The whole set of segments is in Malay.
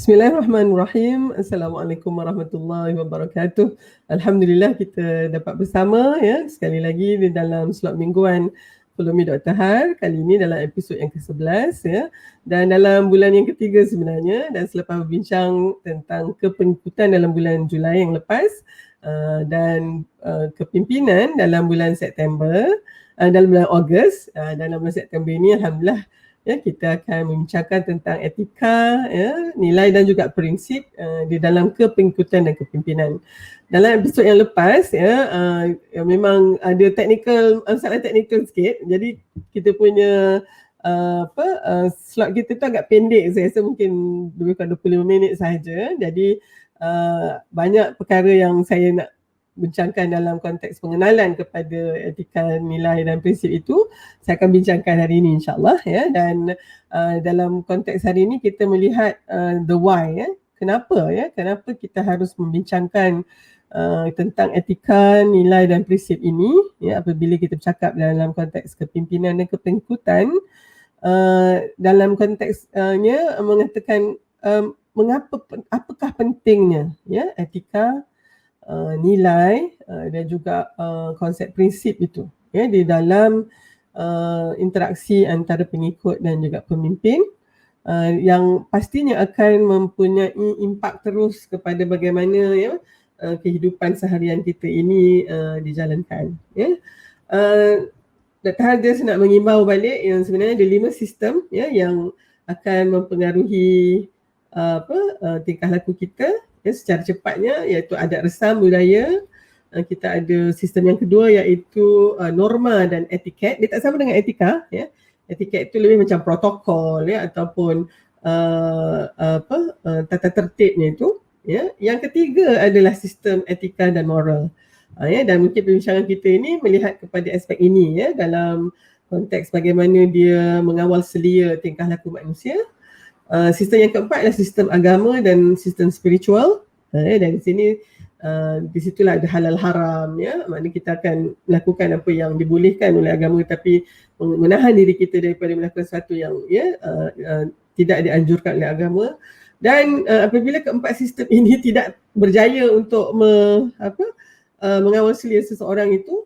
Bismillahirrahmanirrahim. Assalamualaikum warahmatullahi wabarakatuh. Alhamdulillah kita dapat bersama ya sekali lagi di dalam slot mingguan Follow Me Dr. Har. Kali ini dalam episod yang ke-11 ya. Dan dalam bulan yang ketiga sebenarnya, dan selepas berbincang tentang kepengikutan dalam bulan Julai yang lepas dan kepimpinan dalam bulan September, dalam bulan Ogos, dalam bulan September ini alhamdulillah ya, kita akan membincangkan tentang etika, ya, nilai dan juga prinsip di dalam kepengikutan dan kepimpinan. Dalam episod yang lepas, memang ada masalah teknikal sikit. Jadi kita punya slot kita tu agak pendek. Saya rasa mungkin lebih kurang 25 minit sahaja. Jadi banyak perkara yang saya nak bincangkan dalam konteks pengenalan kepada etika, nilai dan prinsip itu saya akan bincangkan hari ini insyaAllah ya. Dan dalam konteks hari ini kita melihat the why ya. Kenapa kita harus membincangkan tentang etika, nilai dan prinsip ini ya, apabila kita bercakap dalam konteks kepimpinan dan kepengikutan. Dalam konteksnya mengatakan apakah pentingnya ya etika, nilai dan juga konsep prinsip itu ya di dalam interaksi antara pengikut dan juga pemimpin yang pastinya akan mempunyai impak terus kepada bagaimana ya kehidupan seharian kita ini dijalankan ya. Dr. Har nak mengimbau balik yang sebenarnya ada 5 sistem ya yang akan mempengaruhi tingkah laku kita ya, secara cepatnya, iaitu adat resam budaya. Kita ada sistem yang kedua iaitu norma dan etiket. Dia tak sama dengan etika ya. Etiket itu lebih macam protokol ya ataupun tata tertibnya itu ya. Yang ketiga adalah sistem etika dan moral. Ya, dan mungkin perbincangan kita ini melihat kepada aspek ini ya dalam konteks bagaimana dia mengawal selia tingkah laku manusia. Sistem yang keempat adalah sistem agama dan sistem spiritual. Dan di sini di situlah ada halal haram ya. Maknanya kita akan lakukan apa yang dibolehkan oleh agama tapi menahan diri kita daripada melakukan sesuatu yang tidak dianjurkan oleh agama. Dan apabila keempat sistem ini tidak berjaya untuk mengawal selia seseorang itu,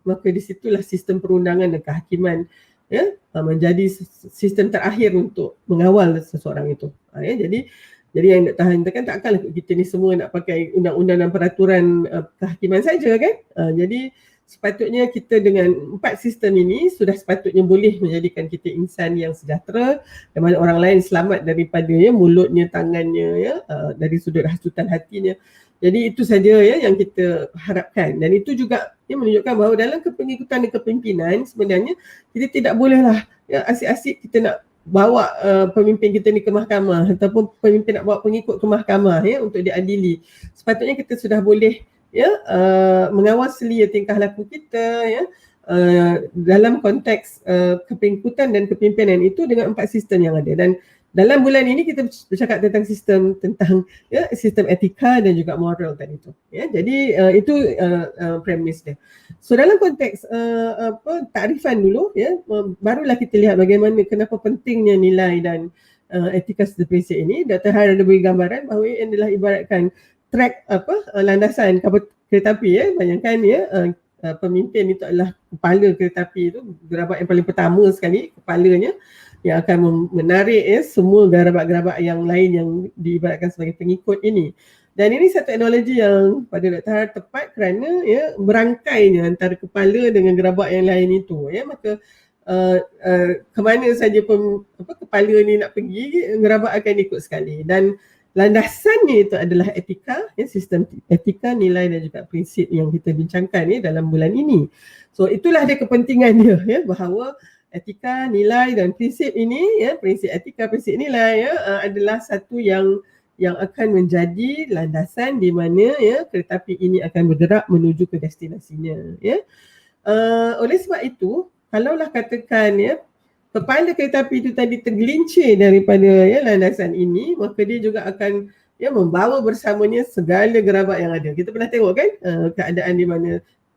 maka di situlah sistem perundangan dan kehakiman ya menjadi sistem terakhir untuk mengawal seseorang itu. Ya, jadi yang nak tahan kan takkanlah kita ni semua nak pakai undang-undang dan peraturan kehakiman saja kan. Jadi sepatutnya kita dengan 4 sistem ini sudah sepatutnya boleh menjadikan kita insan yang sejahtera, di mana orang lain selamat daripada ya mulutnya, tangannya ya dari sudut hasutan hatinya. Jadi itu saja ya yang kita harapkan, dan itu juga ya menunjukkan bahawa dalam kepengikutan dan kepimpinan sebenarnya kita tidak bolehlah ya asyik-asyik kita nak bawa pemimpin kita ni ke mahkamah ataupun pemimpin nak bawa pengikut ke mahkamah ya untuk diadili. Sepatutnya kita sudah boleh ya mengawal selia tingkah laku kita ya dalam konteks kepengikutan dan kepimpinan itu dengan 4 sistem yang ada. Dan dalam bulan ini kita bercakap tentang sistem etika dan juga moral tadi itu ya. Jadi itu premis dia. So dalam konteks takrifan dulu ya, barulah kita lihat bagaimana kenapa pentingnya nilai dan etika serta prinsip ini. Dr. Har ada beri gambaran bahawa ini adalah ibaratkan track landasan kapal kereta api ya. Bayangkan ya pemimpin itu adalah kepala kereta api itu, gerabak yang paling pertama sekali, kepalanya yang akan menarik ya semua gerabak-gerabak yang lain yang diibaratkan sebagai pengikut ini. Dan ini satu analogi yang pada Dr. Har tepat kerana ya berangkainya antara kepala dengan gerabak yang lain itu ya. Maka ke mana saja kepala ni nak pergi, gerabak akan ikut sekali. Dan landasannya itu adalah etika ya, sistem etika, nilai dan juga prinsip yang kita bincangkan ya dalam bulan ini. So itulah dia kepentingan dia ya, bahawa etika, nilai dan prinsip ini ya, prinsip etika, prinsip nilai ya adalah satu yang akan menjadi landasan di mana ya kereta api ini akan bergerak menuju ke destinasinya ya. Oleh sebab itu, kalaulah katakan ya kepala kereta api itu tadi tergelincir daripada ya landasan ini, maka dia juga akan ya membawa bersamanya segala gerabak yang ada. Kita pernah tengok kan keadaan di mana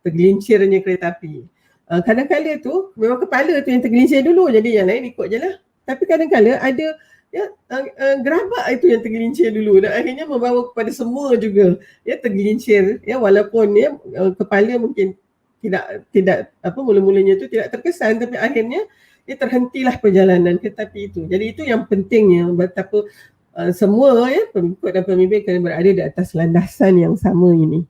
tergelincirnya kereta api. Kadang-kadang tu memang kepala tu yang tergelincir dulu, jadi yang lain ikut je lah. Tapi kadang-kadang ada gerabak itu yang tergelincir dulu dan akhirnya membawa kepada semua juga tergelincir walaupun kepala mungkin tidak mula-mulanya itu tidak terkesan, tapi akhirnya terhentilah perjalanan kereta api itu. Jadi itu yang pentingnya betapa semua pengikut dan pemimpin kena berada di atas landasan yang sama ini.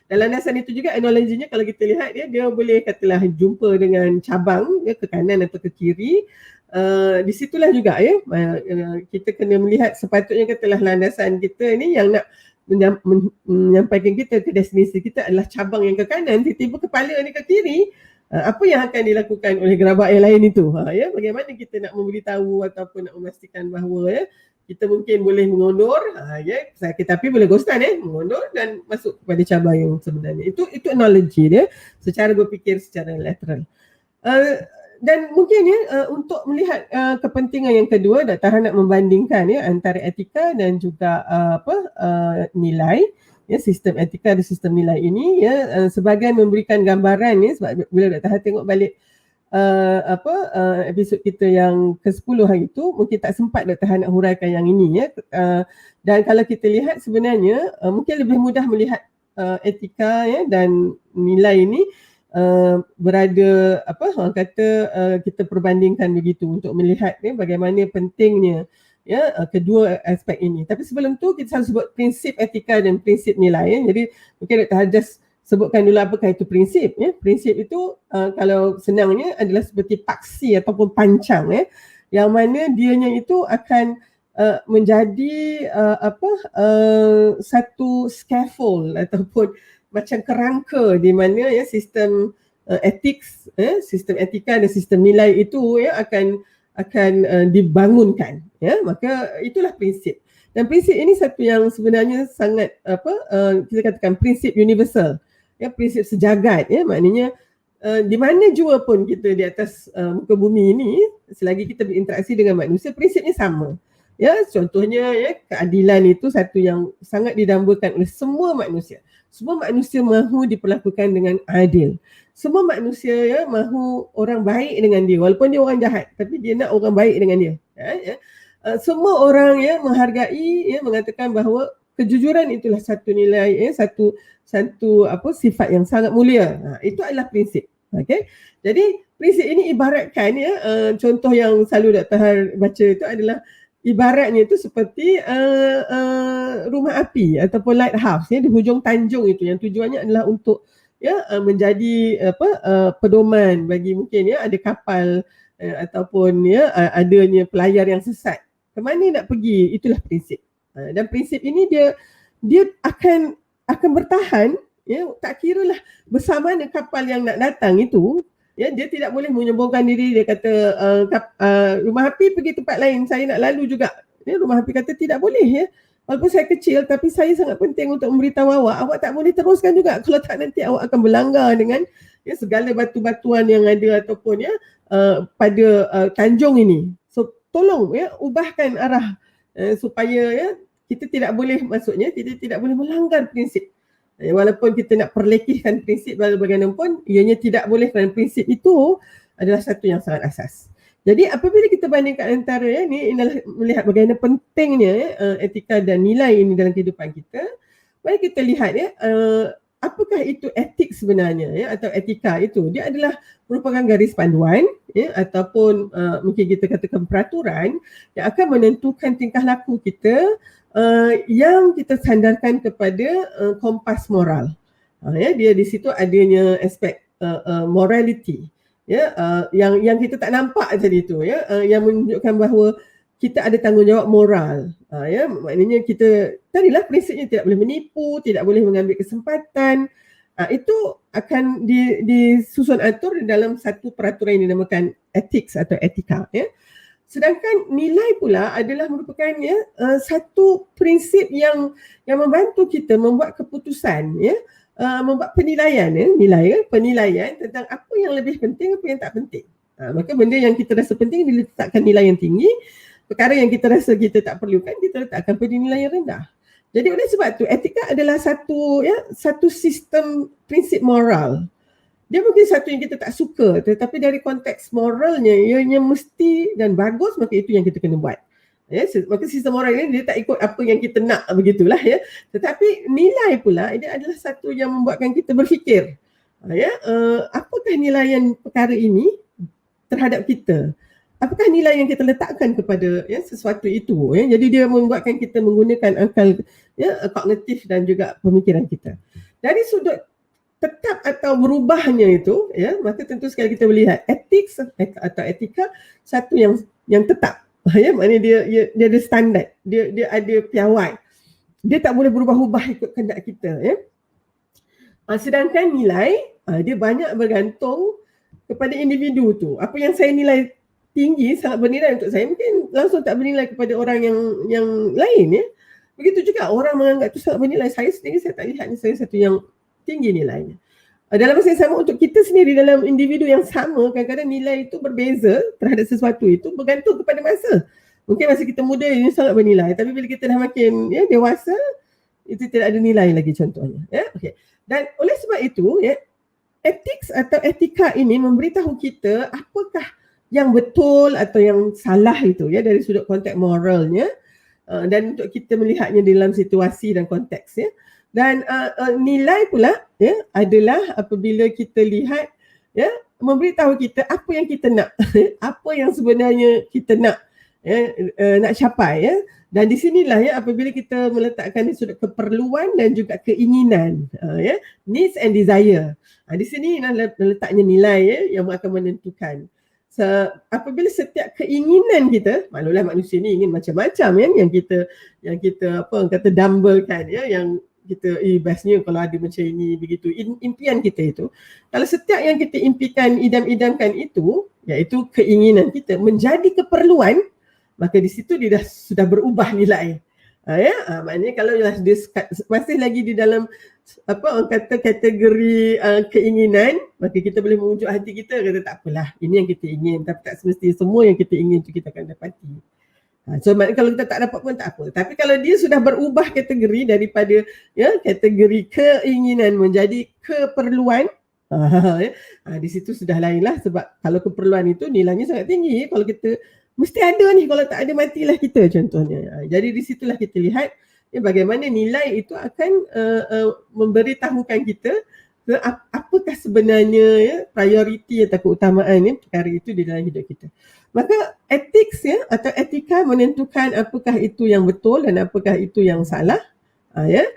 Dan landasan itu juga analoginya kalau kita lihat dia boleh katalah jumpa dengan cabang ke kanan atau ke kiri. Di situlah juga kita kena melihat sepatutnya katalah landasan kita ini yang nak menyampaikan kita ke destinasi kita adalah cabang yang ke kanan, tiba-tiba kepala ni ke kiri. Apa yang akan dilakukan oleh gerabak yang lain itu? Bagaimana kita nak memberitahu ataupun nak memastikan bahawa kita mungkin boleh mengundur, kita tapi boleh ghostan mengundur dan masuk kepada cabang yang sebenarnya. Itu analogi dia secara berfikir secara lateral. Dan mungkin untuk melihat kepentingan yang kedua, Dr. Han nak membandingkan antara etika dan juga nilai, sistem etika dan sistem nilai ini sebagai memberikan gambaran sebab bila Dr. Han tengok balik episod kita yang ke-10 hari itu, mungkin tak sempat Dr. Han nak huraikan yang ini dan kalau kita lihat sebenarnya mungkin lebih mudah melihat etika dan nilai ini berada orang kata kita perbandingkan begitu untuk melihat bagaimana pentingnya kedua aspek ini. Tapi sebelum tu kita selalu sebut prinsip etika dan prinsip nilai jadi mungkin Dr. Han just sebutkan dulu apakah itu prinsip. Prinsip itu kalau senangnya adalah seperti paksi ataupun pancang yang mana dianya itu akan menjadi satu scaffold ataupun macam kerangka di mana sistem ethics, sistem etika dan sistem nilai itu akan dibangunkan. Maka itulah prinsip. Dan prinsip ini satu yang sebenarnya sangat kita katakan prinsip universal. Prinsip sejagat, maknanya di mana jua pun kita di atas muka bumi ini, selagi kita berinteraksi dengan manusia, prinsipnya sama. Contohnya keadilan itu satu yang sangat didambakan oleh semua manusia. Semua manusia mahu diperlakukan dengan adil. Semua manusia mahu orang baik dengan dia, walaupun dia orang jahat, tapi dia nak orang baik dengan dia. Semua orang menghargai, mengatakan bahawa kejujuran itulah satu nilai, satu sifat yang sangat mulia. Itu adalah prinsip. Okay? Jadi prinsip ini ibaratkan contoh yang selalu Dr. Har baca itu adalah ibaratnya itu seperti rumah api ataupun lighthouse di hujung tanjung itu, yang tujuannya adalah untuk menjadi pedoman bagi mungkin ada kapal ataupun adanya pelayar yang sesat. Kemana nak pergi, itulah prinsip. Dan prinsip ini dia akan bertahan tak kira lah bersama dengan kapal yang nak datang itu. Dia tidak boleh menyombongkan diri. Dia kata rumah api pergi tempat lain, saya nak lalu juga. Rumah api kata tidak boleh walaupun saya kecil tapi saya sangat penting untuk memberitahu awak tak boleh teruskan juga, kalau tak nanti awak akan berlanggar dengan segala batu-batuan yang ada ataupun pada tanjung ini. So tolong ubahkan arah supaya kita tidak boleh, maksudnya kita tidak boleh melanggar prinsip. Walaupun kita nak perlekehkan prinsip bagaimanapun, ianya tidak boleh kerana prinsip itu adalah satu yang sangat asas. Jadi apabila kita bandingkan antara ini adalah melihat bagaimana pentingnya etika dan nilai ini dalam kehidupan kita, mari kita lihat apakah itu etik sebenarnya atau etika itu. Dia adalah merupakan garis panduan ataupun mungkin kita katakan peraturan yang akan menentukan tingkah laku kita yang kita sandarkan kepada kompas moral. Dia di situ adanya aspek morality yang kita tak nampak tadi tu yang menunjukkan bahawa kita ada tanggungjawab moral. Maknanya kita tadilah prinsipnya tidak boleh menipu, tidak boleh mengambil kesempatan. Itu akan disusun atur dalam satu peraturan yang dinamakan ethics atau etika. Sedangkan nilai pula adalah merupakan satu prinsip yang membantu kita membuat keputusan, membuat penilaian, penilaian tentang apa yang lebih penting, apa yang tak penting. Maka benda yang kita rasa penting diletakkan nilai yang tinggi, perkara yang kita rasa kita tak perlukan kita letakkan pada nilai yang rendah. Jadi oleh sebab tu etika adalah satu sistem prinsip moral. Dia mungkin satu yang kita tak suka, tetapi dari konteks moralnya ianya mesti dan bagus, maka itu yang kita kena buat. Ya, maka sistem moral ini dia tak ikut apa yang kita nak, begitulah ya. Tetapi nilai pula dia adalah satu yang membuatkan kita berfikir. Ya, apakah nilaian perkara ini terhadap kita? Apakah nilai yang kita letakkan kepada ya sesuatu itu ya. Jadi dia membuatkan kita menggunakan akal ya kognitif dan juga pemikiran kita. Dari sudut tetap atau berubahnya itu ya, maka tentu sekali kita melihat etik atau etika satu yang tetap. Ya, maknanya dia ada standard, dia ada piawai. Dia tak boleh berubah-ubah ikut kehendak kita ya. Sedangkan nilai dia banyak bergantung kepada individu tu. Apa yang saya nilai tinggi sangat bernilai untuk saya, mungkin langsung tak bernilai kepada orang yang lain ya. Begitu juga orang menganggap itu sangat bernilai, saya sendiri saya tak lihat saya satu yang tinggi nilainya. Dalam masa yang sama untuk kita sendiri dalam individu yang sama, kadang-kadang nilai itu berbeza terhadap sesuatu itu bergantung kepada masa. Mungkin masa kita muda ini sangat bernilai, tapi bila kita dah makin ya dewasa, itu tidak ada nilai lagi contohnya. Ya, okay. Dan oleh sebab itu, ya, etik atau etika ini memberitahu kita apakah yang betul atau yang salah itu ya dari sudut konteks moralnya, dan untuk kita melihatnya dalam situasi dan konteks ya. Dan nilai pula ya adalah apabila kita lihat ya memberitahu kita apa yang kita nak, apa yang sebenarnya kita nak ya, nak capai ya. Dan di sinilah ya apabila kita meletakkan di sudut keperluan dan juga keinginan ya, needs and desire. Di sini letaknya nilai ya yang akan menentukan. Apabila setiap keinginan kita, maklumlah manusia ni ingin macam-macam ya, yang kita apa kata dumbbellkan ya, yang kita bestnya kalau ada macam ini begitu impian kita itu. Kalau setiap yang kita impikan, idam-idamkan itu, iaitu keinginan kita menjadi keperluan, maka di situ dia sudah berubah nilai. Maknanya kalau dia masih lagi di dalam apa orang kata kategori keinginan, maka kita boleh mengunjuk hati kita, kata tak apalah, ini yang kita ingin, tapi tak semestinya semua yang kita ingin itu kita akan dapati. So kalau kita tak dapat pun tak apa. Tapi kalau dia sudah berubah kategori daripada ya kategori keinginan menjadi keperluan, di situ sudah lainlah. Sebab kalau keperluan itu nilainya sangat tinggi. Kalau kita mesti ada ni, kalau tak ada matilah kita contohnya. Jadi di situlah kita lihat ya, bagaimana nilai itu akan memberitahukan kita apakah sebenarnya ya prioriti atau keutamaan ya, perkara itu di dalam hidup kita. Maka etik ya atau etika menentukan apakah itu yang betul dan apakah itu yang salah ya.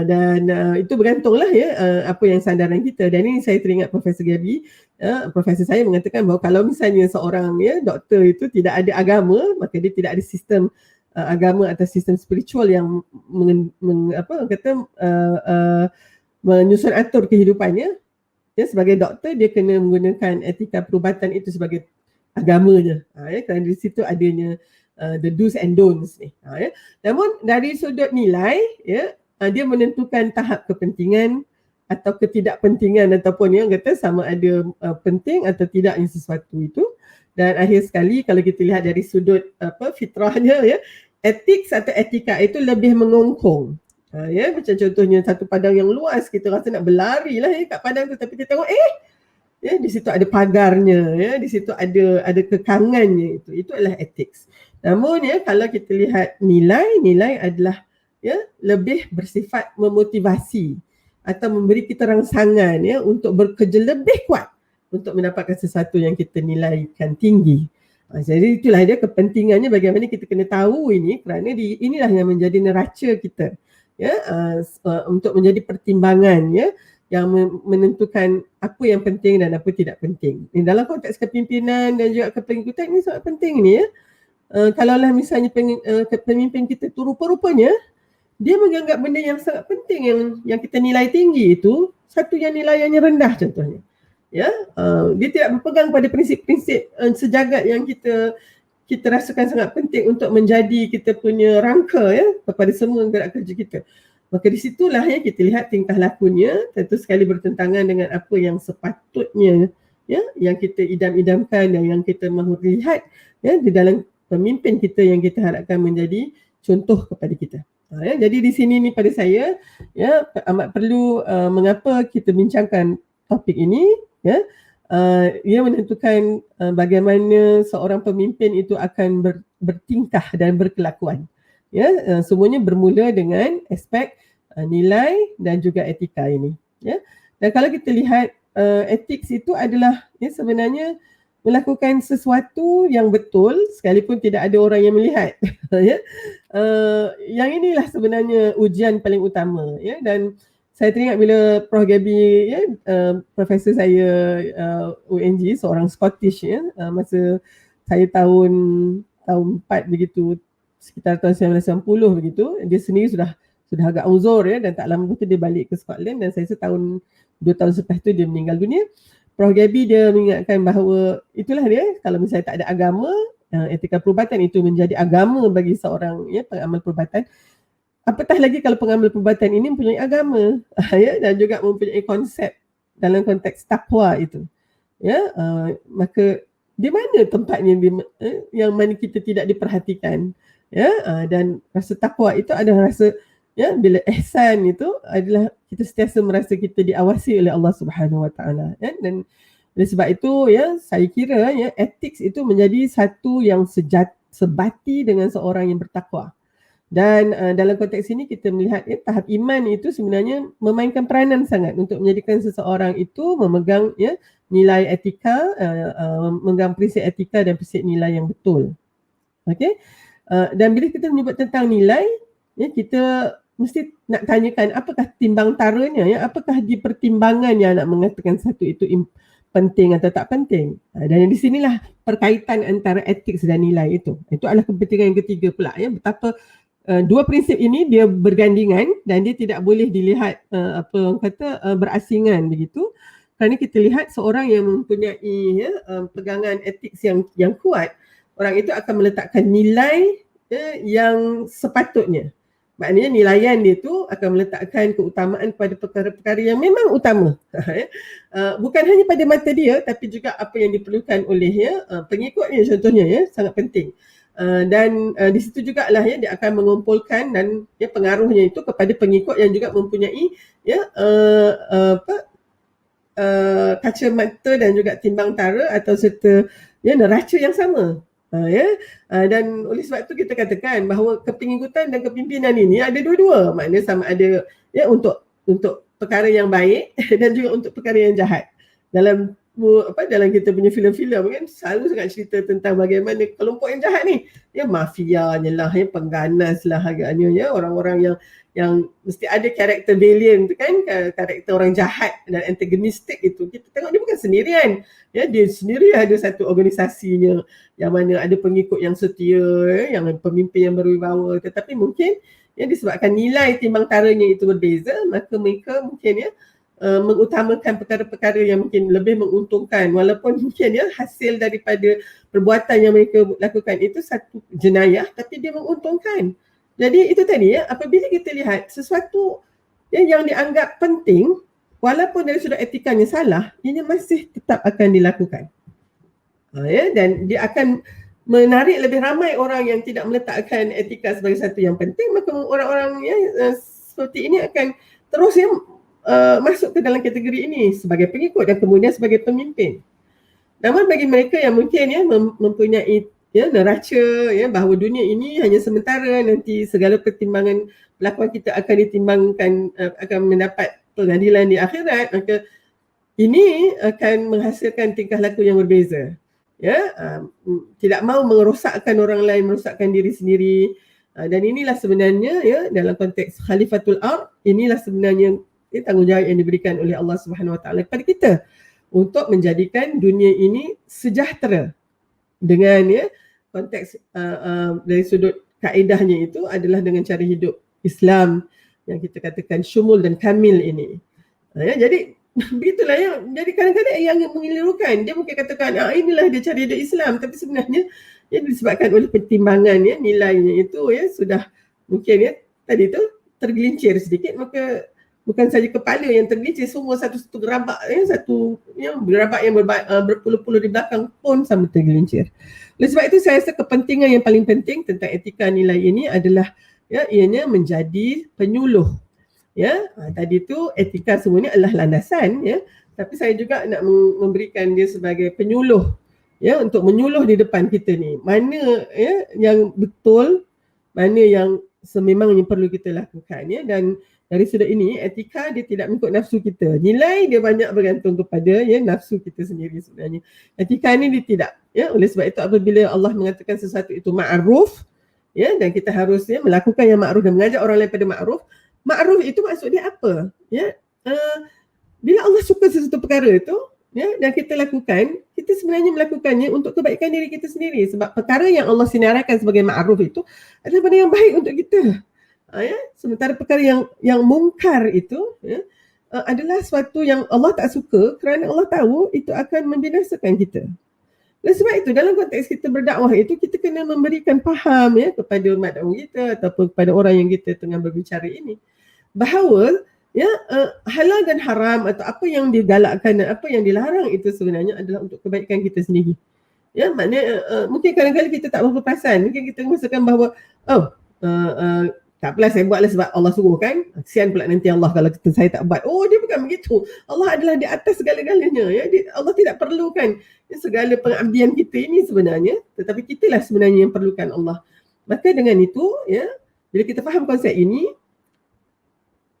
Dan itu bergantunglah ya apa yang sandaran kita. Dan ini saya teringat Profesor Gaby, profesor saya mengatakan bahawa kalau misalnya seorang ya doktor itu tidak ada agama, maka dia tidak ada sistem agama atau sistem spiritual yang menyusun atur kehidupannya. Ya, sebagai doktor dia kena menggunakan etika perubatan itu sebagai agamanya. Ya, kerana di situ adanya the do's and don'ts ni. Ya. Namun dari sudut nilai ya, dia menentukan tahap kepentingan atau ketidakpentingan ataupun yang kata sama ada penting atau tidaknya sesuatu itu. Dan akhir sekali kalau kita lihat dari sudut fitrahnya ya, etik atau etika itu lebih mengongkong. Ya, macam contohnya satu padang yang luas, kita rasa nak berlari lah ya kat padang tu, tapi kita tengok ya di situ ada pagarnya ya, di situ ada kekangannya, itu adalah etik. Namun ya kalau kita lihat nilai adalah ya lebih bersifat memotivasi atau memberi kita rangsangan ya untuk bekerja lebih kuat untuk mendapatkan sesuatu yang kita nilaikan tinggi. Jadi itulah dia kepentingannya, bagaimana kita kena tahu ini, kerana inilah yang menjadi neraca kita ya, untuk menjadi pertimbangan ya yang menentukan apa yang penting dan apa tidak penting. Dalam konteks kepimpinan dan juga kepengikutan ini sangat penting ni ya. Kalaulah misalnya pemimpin kita tu rupa-rupanya dia menganggap benda yang sangat penting yang kita nilai tinggi itu satu yang nilaiannya rendah contohnya. Ya, dia tidak berpegang pada prinsip-prinsip sejagat yang kita rasakan sangat penting untuk menjadi kita punya rangka ya kepada semua gerak kerja kita. Maka di situlah ya kita lihat tingkah lakunya tentu sekali bertentangan dengan apa yang sepatutnya ya yang kita idam-idamkan dan yang kita mahu lihat ya di dalam pemimpin kita yang kita harapkan menjadi contoh kepada kita. Ya, jadi di sini ni pada saya ya amat perlu mengapa kita bincangkan topik ini ya. ia menentukan bagaimana seorang pemimpin itu akan bertingkah dan berkelakuan. Ya, semuanya bermula dengan aspek nilai dan juga etika ini. Ya, dan kalau kita lihat etik itu adalah sebenarnya melakukan sesuatu yang betul sekalipun tidak ada orang yang melihat. Ya, yang inilah sebenarnya ujian paling utama. Ya, dan saya teringat bila Prof. Gabby, profesor saya UNG, seorang Scottish, masa saya tahun 4 begitu, sekitar tahun 1990 begitu, dia sendiri sudah agak uzur dan tak lama itu dia balik ke Scotland, dan saya rasa 2 tahun selepas itu dia meninggal dunia. Prof. Gabby dia mengingatkan bahawa itulah dia, kalau misalnya tak ada agama, etika perubatan itu menjadi agama bagi seorang pengamal perubatan. Apatah lagi kalau pengamal perubatan ini mempunyai agama dan juga mempunyai konsep dalam konteks takwa itu. Maka di mana tempatnya yang mana kita tidak diperhatikan. Dan rasa takwa itu adalah rasa bila ihsan itu adalah kita sentiasa merasa kita diawasi oleh Allah Subhanahu Wa Taala. Dan oleh sebab itu saya kira etik itu menjadi satu yang sebati dengan seorang yang bertakwa. Dan dalam konteks ini kita melihat tahap iman itu sebenarnya memainkan peranan sangat untuk menjadikan seseorang itu memegang nilai etika, memegang prinsip etika dan prinsip nilai yang betul. Okey. Dan bila kita menyebut tentang nilai, kita mesti nak tanyakan apakah timbang taranya, apakah di pertimbangan yang nak mengatakan satu itu penting atau tak penting. Dan di sinilah perkaitan antara etik dan nilai itu. Itu adalah kepentingan yang ketiga pula, betapa dua prinsip ini dia bergandingan dan dia tidak boleh dilihat berasingan begitu. Kerana kita lihat seorang yang mempunyai pegangan etik yang kuat, orang itu akan meletakkan nilai yang sepatutnya. Maknanya nilaian dia tu akan meletakkan keutamaan pada perkara-perkara yang memang utama. Bukan hanya pada mata dia, tapi juga apa yang diperlukan oleh pengikutnya, contohnya sangat penting. Dan di situ jugalah dia akan mengumpulkan dan pengaruhnya itu kepada pengikut yang juga mempunyai kacamata dan juga timbang tara atau serta neraca yang sama. Dan oleh sebab itu kita katakan bahawa kepengikutan dan kepimpinan ini ada dua-dua, maknanya sama ada untuk perkara yang baik dan juga untuk perkara yang jahat. Dalam kita punya filem-filem kan selalu sangat cerita tentang bagaimana kelompok yang jahat ni mafianya lah, pengganas lah agaknya, orang-orang yang mesti ada karakter villain tu kan, karakter orang jahat dan antagonistik itu. Kita tengok dia bukan sendirian. Dia sendiri ada satu organisasinya yang mana ada pengikut yang setia, yang pemimpin yang berwibawa, tetapi mungkin disebabkan nilai timbang taranya itu berbeza, maka mereka mungkin mengutamakan perkara-perkara yang mungkin lebih menguntungkan, walaupun mungkin hasil daripada perbuatan yang mereka lakukan itu satu jenayah tapi dia menguntungkan. Jadi itu tadi apabila kita lihat sesuatu yang dianggap penting, walaupun dari sudut etikanya salah, ini masih tetap akan dilakukan. Dan dia akan menarik lebih ramai orang yang tidak meletakkan etika sebagai satu yang penting, maka orang-orang seperti ini akan terus masuk ke dalam kategori ini sebagai pengikut dan kemudian sebagai pemimpin. Namun bagi mereka yang mungkin mempunyai neraca bahawa dunia ini hanya sementara, nanti segala pertimbangan pelakuan kita akan ditimbangkan, akan mendapat pengadilan di akhirat, maka ini akan menghasilkan tingkah laku yang berbeza. Tidak mahu merosakkan orang lain, merosakkan diri sendiri. Dan inilah sebenarnya dalam konteks Khalifatul Ard, inilah sebenarnya tanggungjawab yang diberikan oleh Allah Subhanahu Wa Taala kepada kita untuk menjadikan dunia ini sejahtera dengan konteks dari sudut kaedahnya itu adalah dengan cara hidup Islam yang kita katakan syumul dan kamil ini. Jadi begitulah jadi kadang-kadang yang mengelirukan, dia mungkin katakan inilah dia cara hidup Islam, tapi sebenarnya disebabkan oleh pertimbangan nilainya itu sudah mungkin tadi tu tergelincir sedikit, maka bukan saja kepala yang tergelincir, semua satu gerabak gerabak yang berpuluh-puluh di belakang pun sama tergelincir. Oleh sebab itu saya rasa kepentingan yang paling penting tentang etika nilai ini adalah ianya menjadi penyuluh. Tadi tu etika semuanya adalah landasan, tapi saya juga nak memberikan dia sebagai penyuluh, ya, untuk menyuluh di depan kita ni. Mana ya yang betul, mana yang sememangnya perlu kita lakukan, ya. Dan dari sudut ini, etika dia tidak mengikut nafsu kita. Nilai dia banyak bergantung kepada ya nafsu kita sendiri sebenarnya. Etika ni dia tidak, ya. Oleh sebab itu apabila Allah mengatakan sesuatu itu ma'ruf, ya, dan kita harus ya melakukan yang ma'ruf dan mengajak orang lain pada ma'ruf. Ma'ruf itu maksud dia apa? Ya, bila Allah suka sesuatu perkara itu, ya, dan kita lakukan, kita sebenarnya melakukannya untuk kebaikan diri kita sendiri. Sebab perkara yang Allah sinarkan sebagai ma'ruf itu adalah benda yang baik untuk kita. Ya, sementara perkara yang mungkar itu ya, adalah sesuatu yang Allah tak suka kerana Allah tahu itu akan membinasakan kita. Oleh sebab itu dalam konteks kita berdakwah itu, kita kena memberikan faham ya kepada umat dakwah kita ataupun kepada orang yang kita tengah berbicara ini, bahawa ya halal dan haram atau apa yang digalakkan dan apa yang dilarang itu sebenarnya adalah untuk kebaikan kita sendiri. Ya, maknanya mungkin kadang-kadang kita tak berapa perasan, mungkin kita merasakan bahawa tak apalah, saya buatlah sebab Allah suruh kan. Kesian pula nanti Allah kalau saya tak buat. Oh, dia bukan begitu. Allah adalah di atas segala-galanya. Ya. Allah tidak perlukan segala pengabdian kita ini sebenarnya. Tetapi kitalah sebenarnya yang perlukan Allah. Maka dengan itu, ya, bila kita faham konsep ini,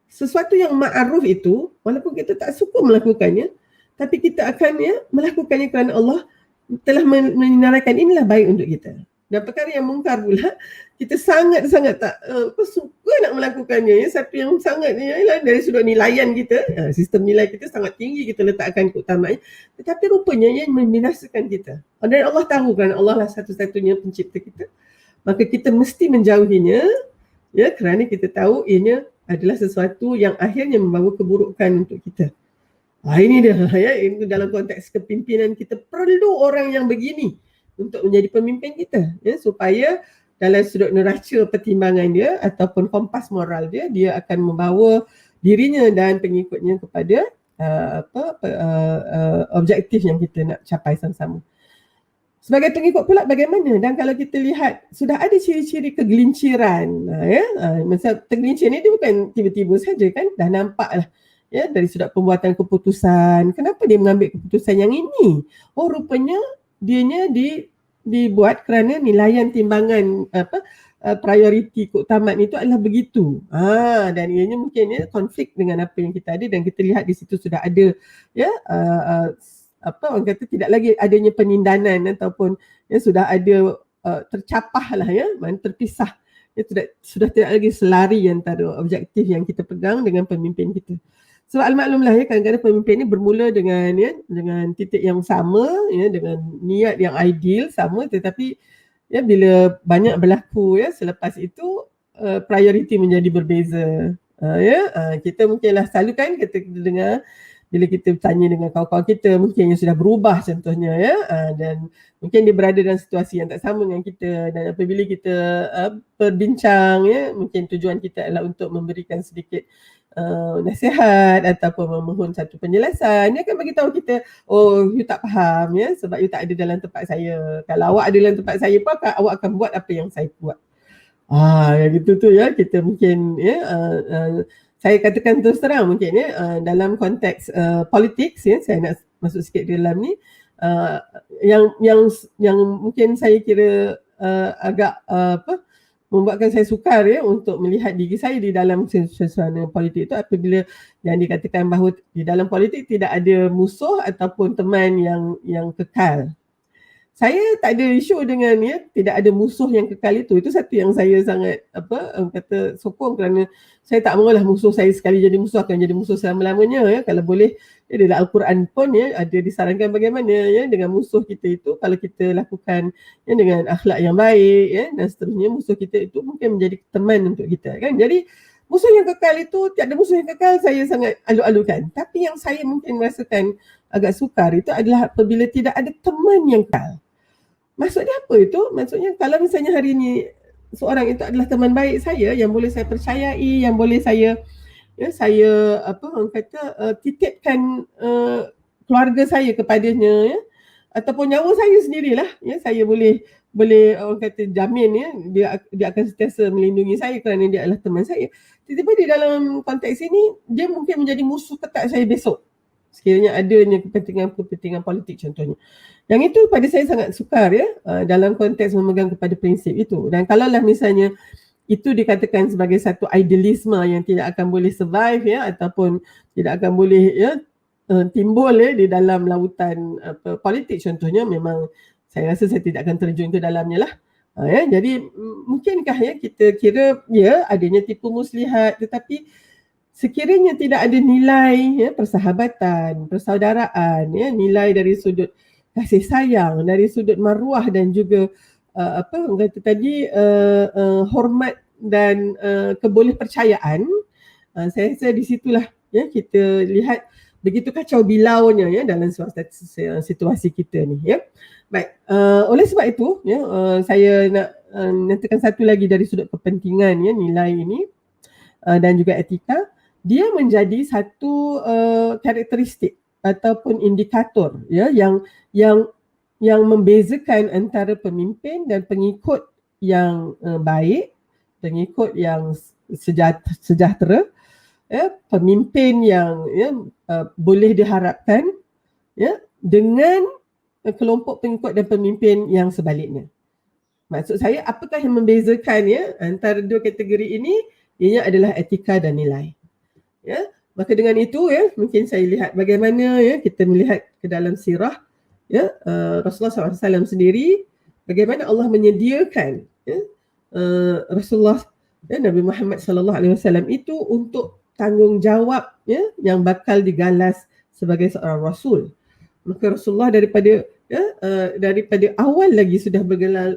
sesuatu yang ma'ruf itu, walaupun kita tak suka melakukannya, tapi kita akan ya melakukannya kerana Allah telah menyinarkan inilah baik untuk kita. Dan perkara yang mungkar pula, kita sangat-sangat tak suka nak melakukannya. Ya. Satu yang sangat dari sudut nilaian kita, sistem nilai kita sangat tinggi, kita letakkan keutamaan. Tetapi rupanya yang membinasakan kita. Dan Allah tahu kan Allah lah satu-satunya pencipta kita. Maka kita mesti menjauhinya, ya, kerana kita tahu ianya adalah sesuatu yang akhirnya membawa keburukan untuk kita. Ini dia, ya, ini dalam konteks kepimpinan kita perlu orang yang begini untuk menjadi pemimpin kita, ya, supaya dalam sudut neraca pertimbangan dia ataupun kompas moral dia, dia akan membawa dirinya dan pengikutnya kepada objektif yang kita nak capai sama-sama. Sebagai pengikut pula bagaimana? Dan kalau kita lihat sudah ada ciri-ciri kegelinciran, ya, masa tergelincir ni dia bukan tiba-tiba saja kan, dah nampak lah. Ya, dari sudut pembuatan keputusan, kenapa dia mengambil keputusan yang ini? Oh, rupanya dianya dibuat kerana nilaian timbangan prioriti keutamaan itu adalah begitu. Dan ianya mungkin ya konflik dengan apa yang kita ada, dan kita lihat di situ sudah ada ya orang kata tidak lagi adanya penindanan ataupun ya sudah ada tercapah lah ya, terpisah. Ya, sudah tidak lagi selari antara objektif yang kita pegang dengan pemimpin kita. Sebab maklumlah ya, kadang-kadang pemimpin ni bermula dengan titik yang sama, ya, dengan niat yang ideal sama, tetapi ya bila banyak berlaku ya selepas itu prioriti menjadi berbeza. Kita mungkinlah selalu kan kita dengar bila kita bertanya dengan kawan-kawan kita mungkin yang sudah berubah contohnya ya, dan mungkin dia berada dalam situasi yang tak sama dengan kita, dan apabila kita berbincang ya, mungkin tujuan kita adalah untuk memberikan sedikit nasihat ataupun memohon satu penjelasan, dia akan bagi tahu kita, oh, you tak faham ya sebab you tak ada dalam tempat saya. Kalau awak ada dalam tempat saya pun awak akan buat apa yang saya buat. Yang gitu tu ya, kita mungkin ya saya katakan terus terang mungkin ya dalam konteks politik ya, saya nak masuk sikit di dalam ni, yang mungkin saya kira agak membuatkan saya sukar ya untuk melihat diri saya di dalam suasana politik itu apabila yang dikatakan bahawa di dalam politik tidak ada musuh ataupun teman yang kekal. Saya tak ada isu dengan ya tidak ada musuh yang kekal itu. Itu satu yang saya sangat kata sokong, kerana saya tak maulah musuh saya sekali jadi musuh akan jadi musuh selama-lamanya ya. Kalau boleh ya, dalam Al-Quran pun ya ada disarankan bagaimana ya dengan musuh kita itu, kalau kita lakukan ya dengan akhlak yang baik ya dan seterusnya, musuh kita itu mungkin menjadi teman untuk kita kan. Jadi musuh yang kekal itu, tiada musuh yang kekal, saya sangat alu-alukan. Tapi yang saya mungkin merasakan agak sukar itu adalah apabila tidak ada teman yang kekal. Maksudnya apa itu? Maksudnya kalau misalnya hari ini seorang itu adalah teman baik saya yang boleh saya percayai, yang boleh saya titipkan keluarga saya kepadanya ya, ataupun nyawa saya sendirilah ya, saya boleh orang kata jamin ya dia akan sentiasa melindungi saya kerana dia adalah teman saya. Tiba-tiba di dalam konteks ini dia mungkin menjadi musuh ketat saya besok. sekiranya adanya kepentingan politik contohnya. Yang itu pada saya sangat sukar ya, dalam konteks memegang kepada prinsip itu. Dan kalaulah misalnya itu dikatakan sebagai satu idealisme yang tidak akan boleh survive ya, ataupun tidak akan boleh ya timbul ya di dalam lautan politik contohnya, memang saya rasa saya tidak akan terjun ke dalamnya lah. Ya, jadi mungkinkah ya kita kira ya adanya tipu muslihat, tetapi sekiranya tidak ada nilai ya persahabatan, persaudaraan ya, nilai dari sudut kasih sayang, dari sudut maruah dan juga apa orang kata tadi hormat dan kebolehpercayaan, saya rasa di situlah ya kita lihat begitu kacau bilaunya ya dalam situasi kita ni ya. Baik, oleh sebab itu ya saya nak nyatakan satu lagi dari sudut kepentingan ya nilai ini dan juga etika, dia menjadi satu karakteristik ataupun indikator ya yang membezakan antara pemimpin dan pengikut yang baik, pengikut yang sejahtera, ya, pemimpin yang ya, boleh diharapkan ya, dengan kelompok pengikut dan pemimpin yang sebaliknya. Maksud saya, apakah yang membezakan ya antara dua kategori ini? Ianya adalah etika dan nilai. Ya, maka dengan itu ya mungkin saya lihat bagaimana ya kita melihat ke dalam sirah ya Rasulullah SAW sendiri, bagaimana Allah menyediakan ya, Rasulullah ya, Nabi Muhammad SAW itu untuk tanggungjawab ya yang bakal digalas sebagai seorang rasul. Maka Rasulullah daripada awal lagi sudah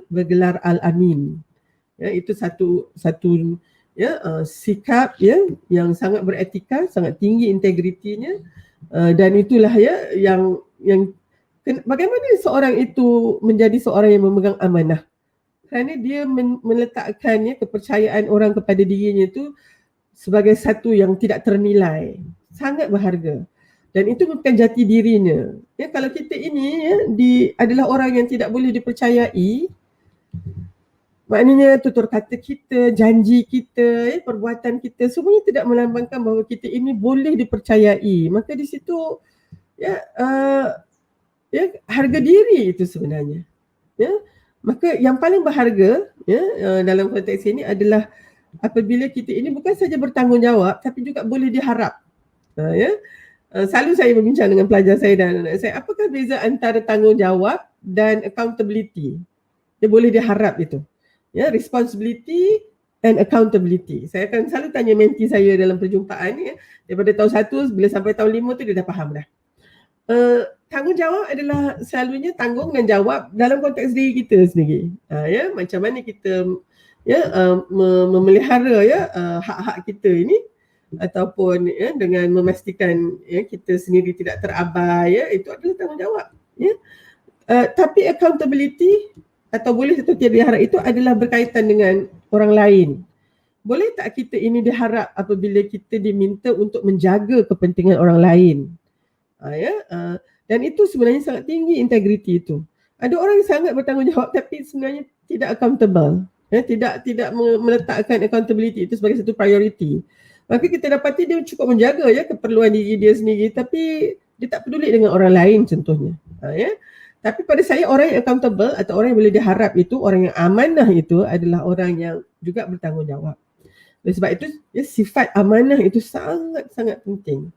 bergelar Al-Amin. Ya, itu satu ya sikap ya yang sangat beretika, sangat tinggi integritinya, dan itulah ya yang bagaimana seorang itu menjadi seorang yang memegang amanah, kerana dia meletakkan ya kepercayaan orang kepada dirinya itu sebagai satu yang tidak ternilai, sangat berharga, dan itu bukan jati dirinya. Ya, kalau kita ini ya adalah orang yang tidak boleh dipercayai, maknanya tutur kata kita, janji kita, perbuatan kita, semuanya tidak melambangkan bahawa kita ini boleh dipercayai. Maka di situ ya, harga diri itu sebenarnya. Ya, maka yang paling berharga ya dalam konteks ini adalah apabila kita ini bukan saja bertanggungjawab, tapi juga boleh diharap. Ya, selalu saya berbincang dengan pelajar saya dan anak saya, apakah beza antara tanggungjawab dan accountability? Dia boleh diharap itu. Ya, responsibility and accountability. Saya akan selalu tanya menti saya dalam perjumpaan ya, daripada tahun 1 bila sampai tahun 5 tu dia dah faham dah. Tanggungjawab adalah selalunya tanggung dan jawab dalam konteks diri kita sendiri. Ya, macam mana kita ya memelihara ya hak-hak kita ini, ataupun ya dengan memastikan ya kita sendiri tidak terabai, ya itu adalah tanggungjawab ya. Tapi accountability atau boleh atau tidak diharap itu adalah berkaitan dengan orang lain. Boleh tak kita ini diharap apabila kita diminta untuk menjaga kepentingan orang lain? Dan itu sebenarnya sangat tinggi integriti itu. Ada orang yang sangat bertanggungjawab tapi sebenarnya tidak accountable. Tidak meletakkan accountability itu sebagai satu priority. Maka kita dapati dia cukup menjaga ya keperluan diri dia sendiri, tapi dia tak peduli dengan orang lain contohnya. Tapi pada saya orang yang accountable atau orang yang boleh diharap itu, orang yang amanah itu adalah orang yang juga bertanggungjawab. Oleh sebab itu ya, sifat amanah itu sangat-sangat penting.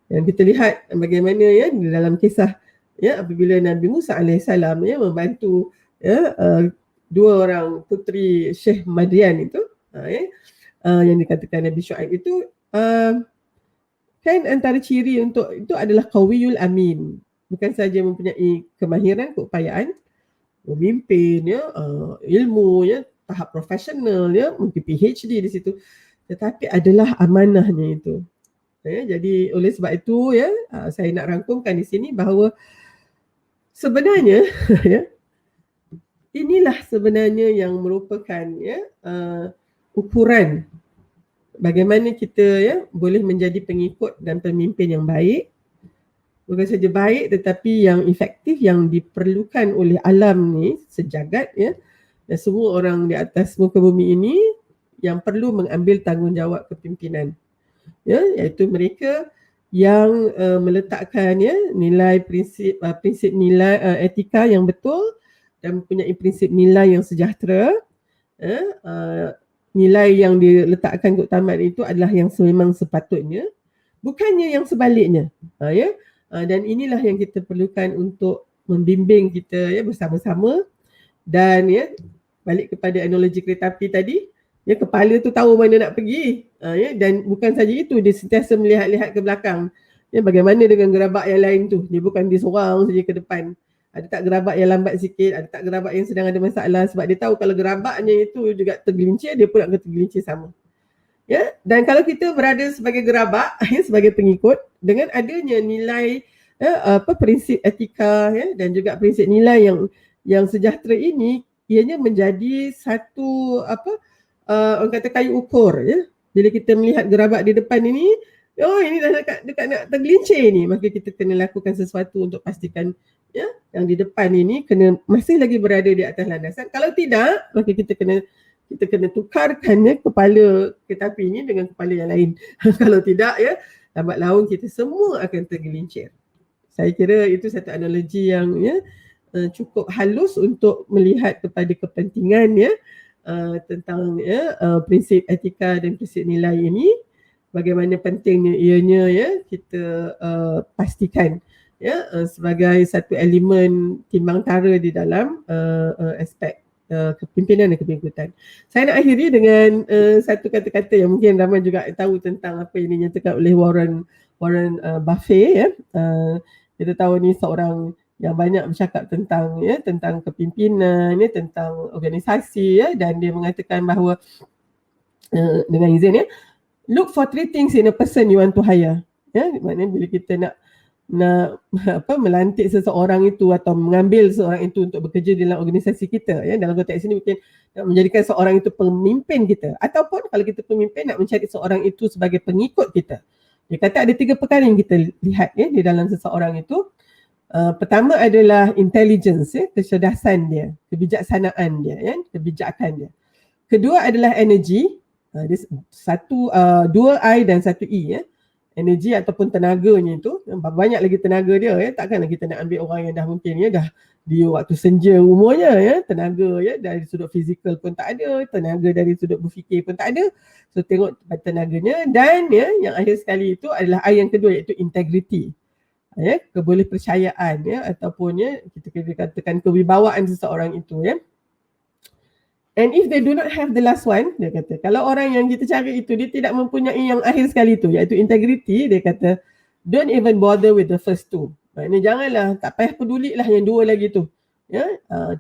Dan kita lihat bagaimana ya di dalam kisah ya apabila Nabi Musa alaihissalam ya membantu ya dua orang puteri Syekh Madian itu yang dikatakan Nabi Syuaib itu kan antara ciri untuk itu adalah qawiyul amin. Bukan saja mempunyai kemahiran, keupayaan memimpin ya, ilmu ya, tahap profesional ya, mungkin PhD di situ, tetapi adalah amanahnya itu. Ya, jadi oleh sebab itu ya, saya nak rangkumkan di sini bahawa sebenarnya ya, inilah sebenarnya yang merupakan ya ukuran bagaimana kita ya boleh menjadi pengikut dan pemimpin yang baik. Bukan saja baik tetapi yang efektif, yang diperlukan oleh alam ni sejagat ya, dan semua orang di atas muka bumi ini yang perlu mengambil tanggungjawab kepimpinan ya, iaitu mereka yang meletakkan ya nilai prinsip nilai etika yang betul dan mempunyai prinsip nilai yang sejahtera. Nilai yang diletakkan keutamaan itu adalah yang memang sepatutnya, bukannya yang sebaliknya. Dan inilah yang kita perlukan untuk membimbing kita ya bersama-sama. Dan ya balik kepada analogi kereta api tadi, ya kepala tu tahu mana nak pergi, dan bukan saja itu, dia sentiasa melihat-lihat ke belakang. Ya, bagaimana dengan gerabak yang lain tu, dia bukan dia seorang saja ke depan. Ada tak gerabak yang lambat sikit, ada tak gerabak yang sedang ada masalah, sebab dia tahu kalau gerabaknya itu juga tergelincir, dia pun akan tergelincir sama. Ya, dan kalau kita berada sebagai gerabak sebagai pengikut, dengan adanya nilai prinsip etika dan juga prinsip nilai yang sejahtera ini, ianya menjadi satu orang kata kayu ukur ya. Bila kita melihat gerabak di depan ini, ini dah dekat nak tergelincir ni, maka kita kena lakukan sesuatu untuk pastikan ya yang di depan ini kena masih lagi berada di atas landasan. Kalau tidak, maka kita kena tukarkan ya kepala kereta api ini dengan kepala yang lain. Kalau tidak ya, lambat laun kita semua akan tergelincir. Saya kira itu satu analogi yang ya cukup halus untuk melihat kepada kepentingan ya tentang prinsip etika dan prinsip nilai ini, bagaimana pentingnya ianya ya kita pastikan ya sebagai satu elemen timbang tara di dalam aspek kepimpinan dan kepengikutan. Saya nak akhiri dengan satu kata-kata yang mungkin ramai juga tahu tentang apa yang dinyatakan oleh Warren Buffett ya. Kita tahu ni seorang yang banyak bercakap tentang kepimpinan ya, tentang organisasi ya, dan dia mengatakan bahawa dengan izin ya, look for 3 things in a person you want to hire. Ya, maknanya bila kita nak melantik seseorang itu atau mengambil seseorang itu untuk bekerja dalam organisasi kita ya, dalam konteks ini mungkin nak menjadikan seorang itu pemimpin kita, ataupun kalau kita pemimpin nak mencari seseorang itu sebagai pengikut kita. Dia kata ada 3 perkara yang kita lihat ya di dalam seseorang itu. Pertama adalah intelligence ya, kecerdasan dia, kebijaksanaan dia ya, kebijakan dia. Kedua adalah energy, dia dua I dan satu E ya. Energi ataupun tenaganya itu, banyak lagi tenaga dia ya, takkanlah kita nak ambil orang yang dah mungkin ya dah dia waktu senja umurnya ya, tenaga ya dari sudut fizikal pun tak ada, tenaga dari sudut berfikir pun tak ada. So tengok tenaganya. Dan ya yang akhir sekali itu adalah I yang kedua, iaitu integrity. Ya, kebolehpercayaan ya, ataupun ya kita katakan kewibawaan seseorang itu ya. And if they do not have the last one, dia kata, kalau orang yang kita cari itu dia tidak mempunyai yang akhir sekali itu, iaitu integrity, dia kata don't even bother with the first two. Maknanya janganlah, tak payah pedulilah yang dua lagi tu ya,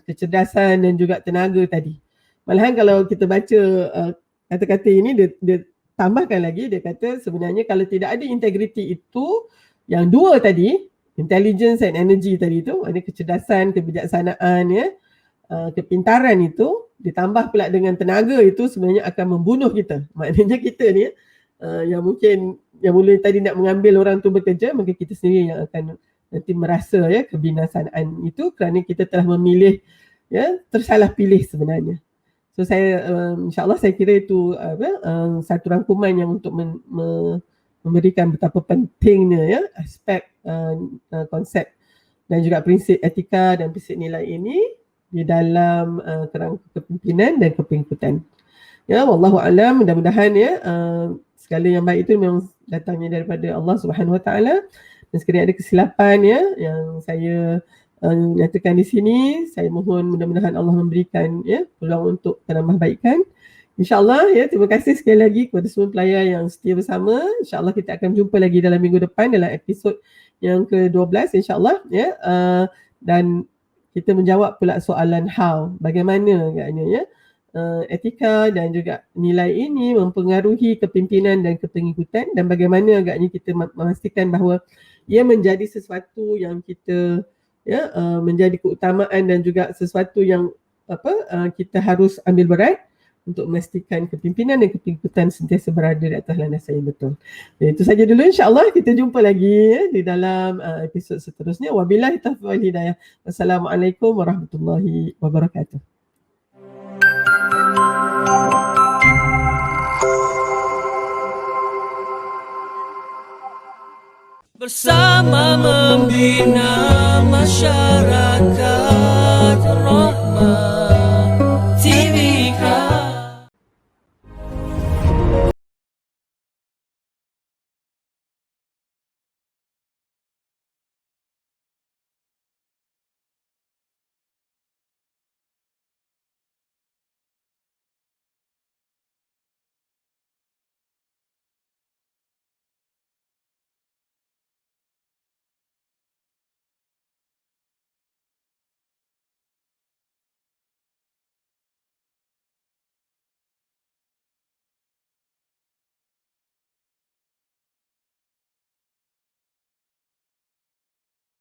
kecerdasan dan juga tenaga tadi. Malahan kalau kita baca kata-kata ini, dia tambahkan lagi, dia kata sebenarnya kalau tidak ada integrity itu, yang dua tadi, intelligence and energy tadi tu, ada kecerdasan, kebijaksanaan ya, kepintaran itu, ditambah pula dengan tenaga itu, sebenarnya akan membunuh kita. Maknanya kita ni yang mungkin yang mula tadi nak mengambil orang tu bekerja, maka kita sendiri yang akan nanti merasa ya kebinasaan itu kerana kita telah memilih ya tersalah pilih sebenarnya. So saya insya-Allah saya kira itu satu rangkuman yang untuk memberikan betapa pentingnya ya aspek konsep dan juga prinsip etika dan prinsip nilai ini di dalam kerangka kepimpinan dan kepengikutan. Ya, wallahu alam, mudah-mudahan ya segala yang baik itu memang datangnya daripada Allah Subhanahu Wa Taala, dan sekiranya ada kesilapan ya yang saya nyatakan di sini, saya mohon mudah-mudahan Allah memberikan ya peluang untuk penambahbaikan. InsyaAllah ya, terima kasih sekali lagi kepada semua pelayan yang setia bersama. InsyaAllah kita akan jumpa lagi dalam minggu depan dalam episod yang ke-12 insyaAllah ya. Dan kita menjawab pula soalan how, bagaimana agaknya ya etika dan juga nilai ini mempengaruhi kepimpinan dan kepengikutan, dan bagaimana agaknya kita memastikan bahawa ia menjadi sesuatu yang kita ya menjadi keutamaan dan juga sesuatu yang kita harus ambil berat untuk memastikan kepimpinan dan kepengikutan sentiasa berada di atas landasan yang betul. Jadi itu saja dulu, insyaAllah kita jumpa lagi di dalam episod seterusnya. Wabillahi taufiq wal hidayah. Wassalamualaikum warahmatullahi wabarakatuh. bersama membina masyarakat.